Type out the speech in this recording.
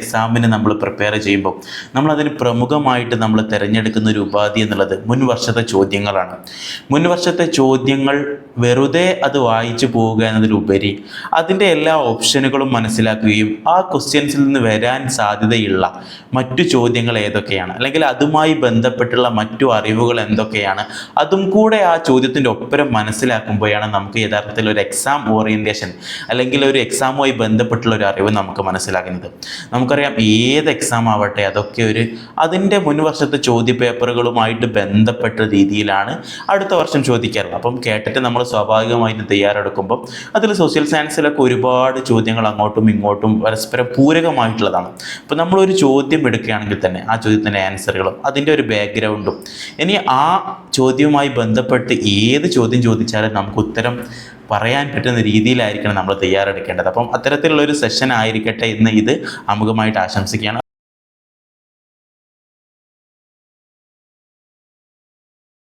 എക്സാമിന് നമ്മൾ പ്രിപ്പയർ ചെയ്യുമ്പോൾ നമ്മളതിന് പ്രമുഖമായിട്ട് നമ്മൾ തിരഞ്ഞെടുക്കുന്ന ഒരു ഉപാധി എന്നുള്ളത് മുൻ വർഷത്തെ ചോദ്യങ്ങളാണ്. മുൻ വർഷത്തെ ചോദ്യങ്ങൾ വെറുതെ അത് വായിച്ചു പോവുക എന്നതിലുപരി അതിൻ്റെ എല്ലാ ഓപ്ഷനുകളും മനസ്സിലാക്കുകയും ആ ക്വസ്റ്റ്യൻസിൽ നിന്ന് വരാൻ സാധ്യതയുള്ള മറ്റു ചോദ്യങ്ങൾ ഏതൊക്കെയാണ്, അല്ലെങ്കിൽ അതുമായി ബന്ധപ്പെട്ടുള്ള മറ്റു അറിവുകൾ എന്തൊക്കെയാണ്, അതും കൂടെ ആ ചോദ്യത്തിൻ്റെ ഒപ്പരം മനസ്സിലാക്കുമ്പോഴാണ് നമുക്ക് യഥാർത്ഥത്തിൽ ഒരു എക്സാം ഓറിയൻറ്റേഷൻ അല്ലെങ്കിൽ ഒരു എക്സാമുമായി ബന്ധപ്പെട്ടുള്ള ഒരു അറിവ് നമുക്ക് മനസ്സിലാക്കുന്നത്. നമുക്കറിയാം ഏത് എക്സാം ആവട്ടെ അതൊക്കെ അതിൻ്റെ മുൻ വർഷത്തെ ചോദ്യ പേപ്പറുകളുമായിട്ട് ബന്ധപ്പെട്ട രീതിയിലാണ് അടുത്ത വർഷം ചോദിക്കാറുള്ളത്. അപ്പം കേട്ടിട്ട് നമ്മൾ സ്വാഭാവികമായിട്ട് തയ്യാറെടുക്കുമ്പോൾ അതിൽ സോഷ്യൽ സയൻസിലൊക്കെ ഒരുപാട് ചോദ്യങ്ങൾ അങ്ങോട്ടും ഇങ്ങോട്ടും പരസ്പരം പൂരകമായിട്ടുള്ളതാണ്. അപ്പോൾ നമ്മളൊരു ചോദ്യം എടുക്കുകയാണെങ്കിൽ തന്നെ ആ ചോദ്യത്തിൻ്റെ ആൻസറുകളും അതിൻ്റെ ഒരു ബാക്ക്ഗ്രൗണ്ടും ഇനി ആ ചോദ്യവുമായി ബന്ധപ്പെട്ട് ഏത് ചോദ്യം ചോദിച്ചാലും നമുക്ക് ഉത്തരം പറയാൻ പറ്റുന്ന രീതിയിലായിരിക്കണം നമ്മൾ തയ്യാറെടുക്കേണ്ടത്. അപ്പം അത്തരത്തിലുള്ളൊരു സെഷൻ ആയിരിക്കട്ടെ എന്ന് ഇത് ആമുഖമായിട്ട് ആശംസിക്കുകയാണ്.